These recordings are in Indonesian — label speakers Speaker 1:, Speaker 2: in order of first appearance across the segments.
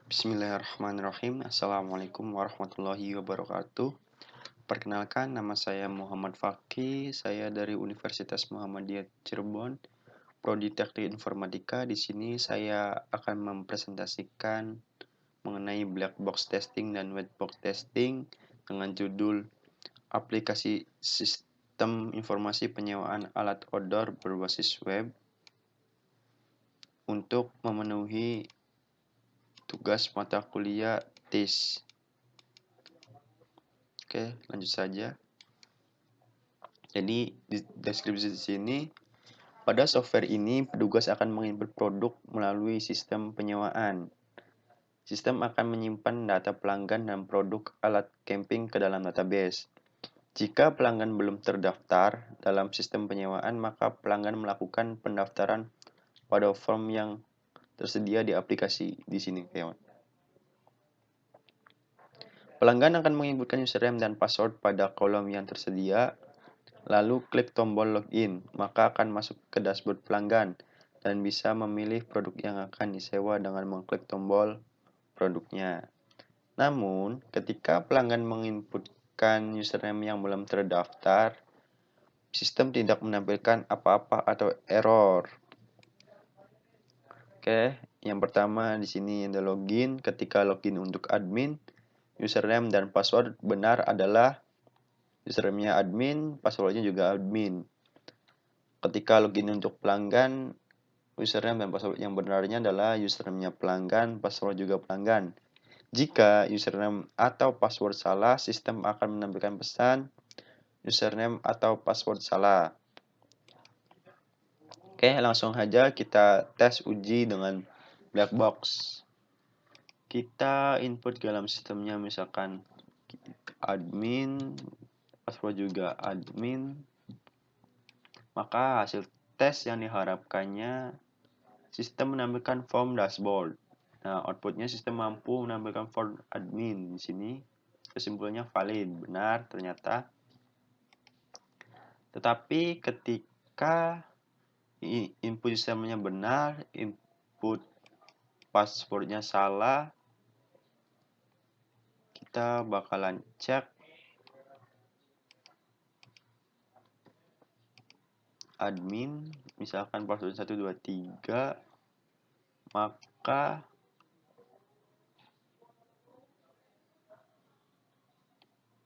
Speaker 1: Bismillahirrahmanirrahim. Assalamualaikum warahmatullahi wabarakatuh. Perkenalkan, nama saya Muhammad Fakih. Saya dari Universitas Muhammadiyah Cirebon, Prodi Teknik Informatika. Di sini saya akan mempresentasikan mengenai black box testing dan white box testing dengan judul aplikasi sistem informasi penyewaan alat outdoor berbasis web untuk memenuhi tugas mata kuliah TIS. Oke, lanjut saja. Jadi di deskripsi di sini, pada software ini petugas akan menginput produk melalui sistem penyewaan. Sistem akan menyimpan data pelanggan dan produk alat camping ke dalam database. Jika pelanggan belum terdaftar dalam sistem penyewaan, maka pelanggan melakukan pendaftaran pada form yang tersedia di aplikasi di sini, kawan. Pelanggan akan menginputkan username dan password pada kolom yang tersedia, lalu klik tombol login, maka akan masuk ke dashboard pelanggan dan bisa memilih produk yang akan disewa dengan mengklik tombol produknya. Namun, ketika pelanggan menginputkan username yang belum terdaftar, sistem tidak menampilkan apa-apa atau error. Oke, yang pertama di sini ada login. Ketika login untuk admin, username dan password benar adalah username-nya admin, passwordnya juga admin. Ketika login untuk pelanggan, username dan password yang benarnya adalah username-nya pelanggan, password juga pelanggan. Jika username atau password salah, sistem akan menampilkan pesan username atau password salah. Oke, langsung saja kita tes uji dengan black box. Kita input ke dalam sistemnya misalkan admin, password juga admin. Maka hasil tes yang diharapkannya sistem menampilkan form dashboard. Nah, outputnya sistem mampu menampilkan form admin di sini. Kesimpulannya valid, benar ternyata. Tetapi ketika input sistemnya benar, input passwordnya salah, kita bakalan cek admin, misalkan password 123, maka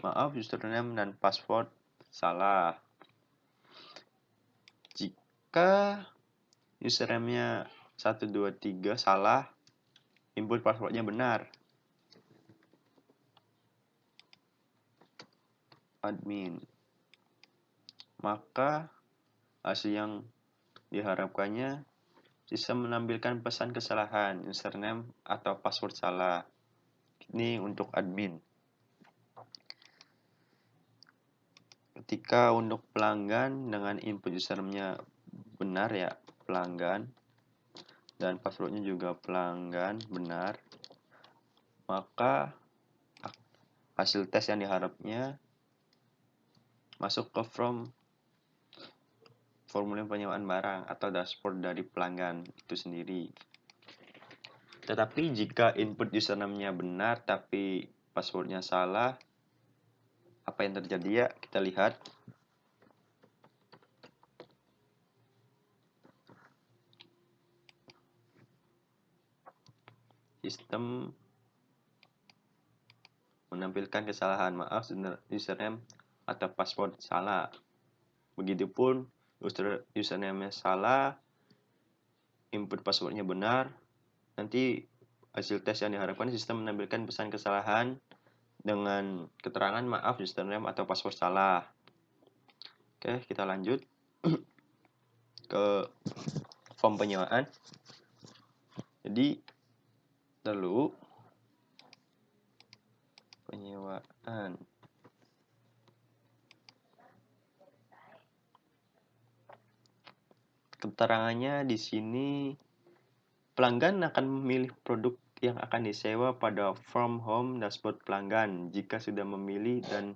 Speaker 1: maaf, username dan password salah. Jika username-nya 123 salah, input passwordnya benar, admin, maka hasil yang diharapkannya sistem menampilkan pesan kesalahan username atau password salah. Ini untuk admin. Ketika untuk pelanggan dengan input username-nya benar ya, pelanggan, dan passwordnya juga pelanggan benar, maka hasil tes yang diharapnya masuk ke formulir penyewaan barang atau dashboard dari pelanggan itu sendiri. Tetapi jika input username-nya benar tapi passwordnya salah, apa yang terjadi ya? Kita lihat. Sistem menampilkan kesalahan, maaf, username atau password salah. Begitupun username-nya salah, input passwordnya benar, nanti hasil tes yang diharapkan sistem menampilkan pesan kesalahan dengan keterangan maaf, username atau password salah. Oke, kita lanjut ke form penyewaan. Jadi lalu penyewaan. Keterangannya di sini, pelanggan akan memilih produk yang akan disewa pada form home dashboard pelanggan. Jika sudah memilih dan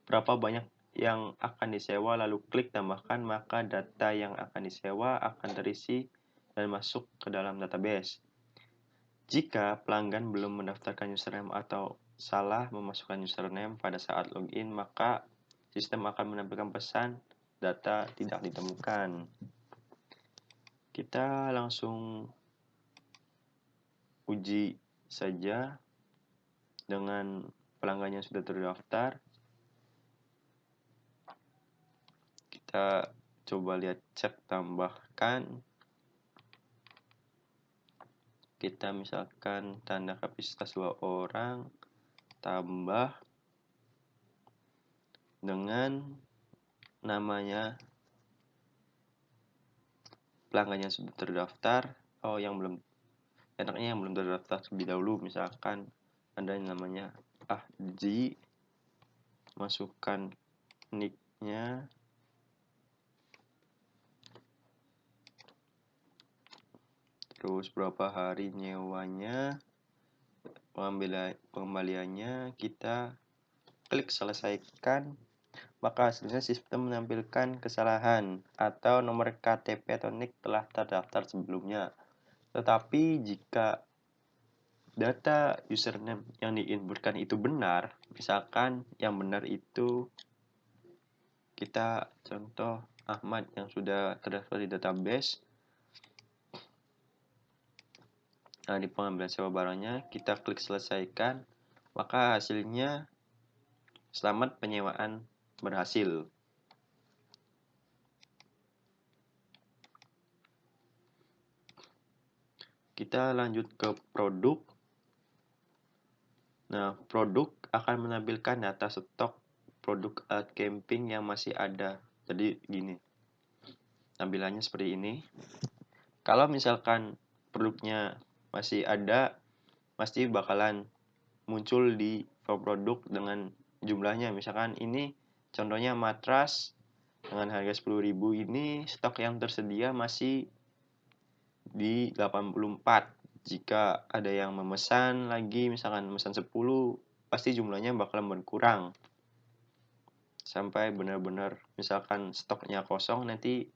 Speaker 1: berapa banyak yang akan disewa lalu klik tambahkan, maka data yang akan disewa akan terisi dan masuk ke dalam database. Jika pelanggan belum mendaftarkan username atau salah memasukkan username pada saat login, maka sistem akan menampilkan pesan data tidak ditemukan. Kita langsung uji saja dengan pelanggan yang sudah terdaftar. Kita coba lihat cek tambahkan. Kita misalkan tanda kapasitas 2 orang tambah dengan namanya pelanggan yang sudah terdaftar. Yang belum, enaknya yang belum terdaftar terlebih dahulu. Misalkan ada yang namanya Ahji, masukkan nicknya, terus berapa hari nyewanya, pengembaliannya, kita klik selesaikan. Maka hasilnya sistem menampilkan kesalahan atau nomor KTP atau NIK telah terdaftar sebelumnya. Tetapi jika data username yang diinputkan itu benar, misalkan yang benar itu kita contoh Ahmad yang sudah terdaftar di database. Nah, di pengambilan sewa barangnya kita klik selesaikan, maka hasilnya selamat penyewaan berhasil. Kita lanjut ke produk. Nah, produk akan menampilkan data stok produk alat camping yang masih ada. Jadi gini, tampilannya seperti ini. Kalau misalkan produknya masih ada, pasti bakalan muncul di form produk dengan jumlahnya. Misalkan ini contohnya matras dengan harga 10.000, ini stok yang tersedia masih di 84. Jika ada yang memesan lagi, misalkan memesan 10, pasti jumlahnya bakalan berkurang sampai benar-benar misalkan stoknya kosong, nanti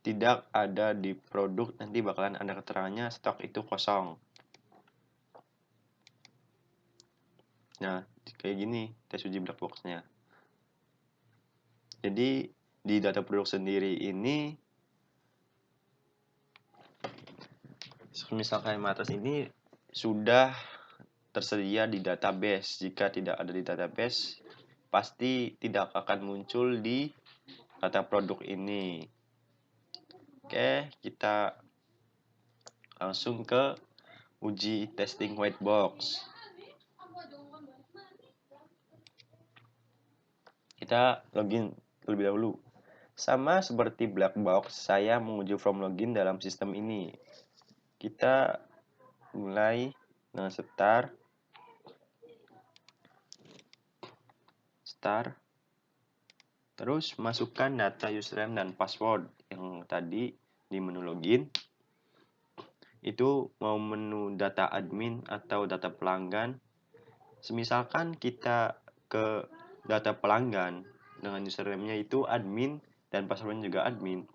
Speaker 1: tidak ada di produk, nanti bakalan ada keterangannya stok itu kosong. Nah, kayak gini tes uji black box-nya. Jadi di data produk sendiri ini, misalkan matras ini sudah tersedia di database. Jika tidak ada di database, pasti tidak akan muncul di data produk ini. Oke, kita langsung ke uji testing white box. Kita login terlebih dahulu. Sama seperti black box, saya menguji form login dalam sistem ini. Kita mulai dengan start. Terus masukkan data username dan password yang tadi di menu login. Itu mau menu data admin atau data pelanggan. Semisalkan kita ke data pelanggan dengan username-nya itu admin dan password-nya juga admin.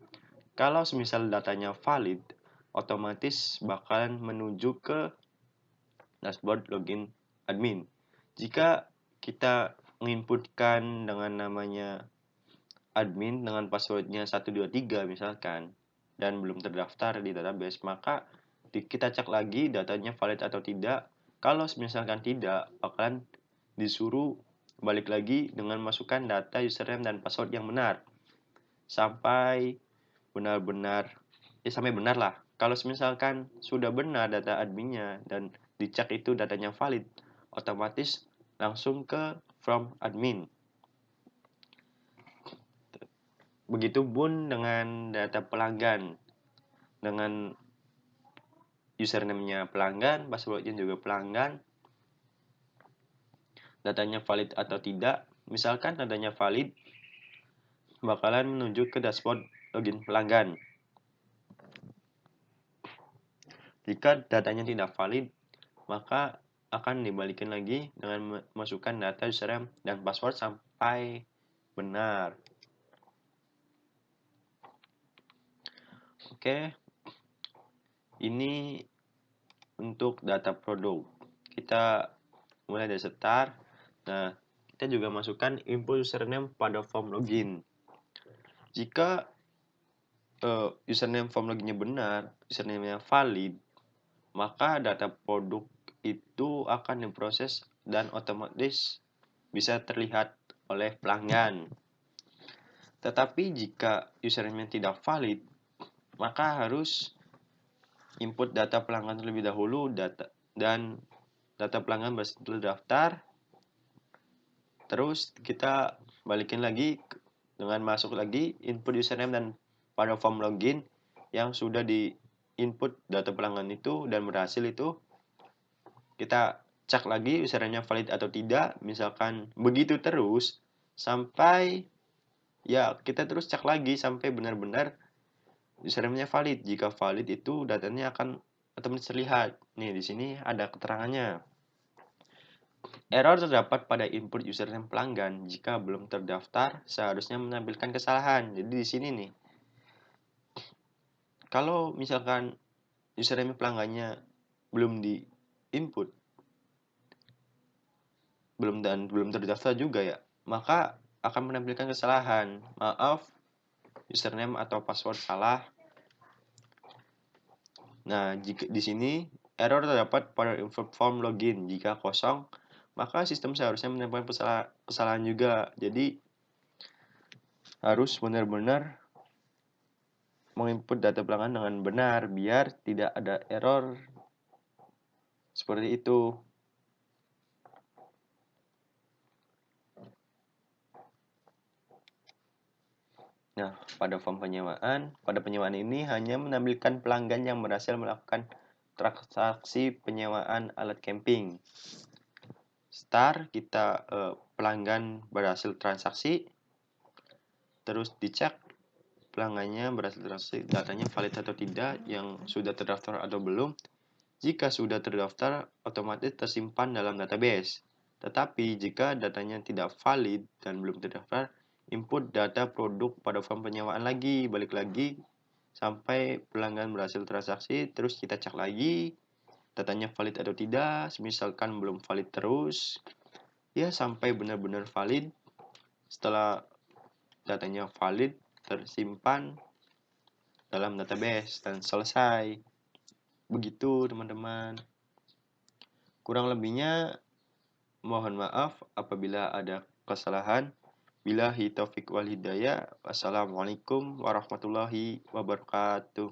Speaker 1: Kalau semisal datanya valid, otomatis bakalan menuju ke dashboard login admin. Jika kita menginputkan dengan namanya admin dengan passwordnya 123 misalkan, dan belum terdaftar di database, maka kita cek lagi datanya valid atau tidak. Kalau misalkan tidak, bakalan disuruh balik lagi dengan masukkan data username dan password yang benar sampai benar-benar sampai benar lah. Kalau misalkan sudah benar data adminnya dan dicek itu datanya valid, otomatis langsung ke from admin. Begitupun dengan data pelanggan, dengan username-nya pelanggan, password-nya juga pelanggan, datanya valid atau tidak. Misalkan datanya valid, bakalan menuju ke dashboard login pelanggan. Jika datanya tidak valid, maka akan dibalikin lagi dengan masukkan data username dan password sampai benar. Oke, ini untuk data produk. Kita mulai dari start. Nah, kita juga masukkan input username pada form login. Jika username form loginnya benar, username-nya valid, maka data produk itu akan diproses dan otomatis bisa terlihat oleh pelanggan. Tetapi jika username tidak valid, maka harus input data pelanggan terlebih dahulu dan data pelanggan berhasil terdaftar. Terus kita balikin lagi dengan masuk lagi input username dan pada form login yang sudah di input data pelanggan itu dan berhasil itu, kita cek lagi username-nya valid atau tidak. Misalkan begitu terus sampai ya kita terus cek lagi sampai benar-benar username-nya valid. Jika valid itu datanya akan otomatis terlihat. Nih di sini ada keterangannya. Error terdapat pada input username pelanggan jika belum terdaftar seharusnya menampilkan kesalahan. Jadi di sini nih, kalau misalkan username pelanggannya belum di input, belum terdaftar juga ya, maka akan menampilkan kesalahan. Maaf, username atau password salah. Nah, jika di sini error terdapat pada input form login. Jika kosong, maka sistem seharusnya menemukan kesalahan juga. Jadi harus benar-benar menginput data pelanggan dengan benar biar tidak ada error seperti itu. Nah, pada penyewaan ini hanya menampilkan pelanggan yang berhasil melakukan transaksi penyewaan alat camping. Start, kita pelanggan berhasil transaksi, terus dicek pelanggannya berhasil transaksi, datanya valid atau tidak, yang sudah terdaftar atau belum. Jika sudah terdaftar, otomatis tersimpan dalam database. Tetapi jika datanya tidak valid dan belum terdaftar, input data produk pada form penyewaan lagi, balik lagi sampai pelanggan berhasil transaksi, terus kita cek lagi datanya valid atau tidak. Misalkan belum valid terus, ya sampai benar-benar valid. Setelah datanya valid, tersimpan dalam database dan selesai. Begitu teman-teman. Kurang lebihnya mohon maaf apabila ada kesalahan. Billahi taufiq wal hidayah. Wassalamualaikum warahmatullahi wabarakatuh.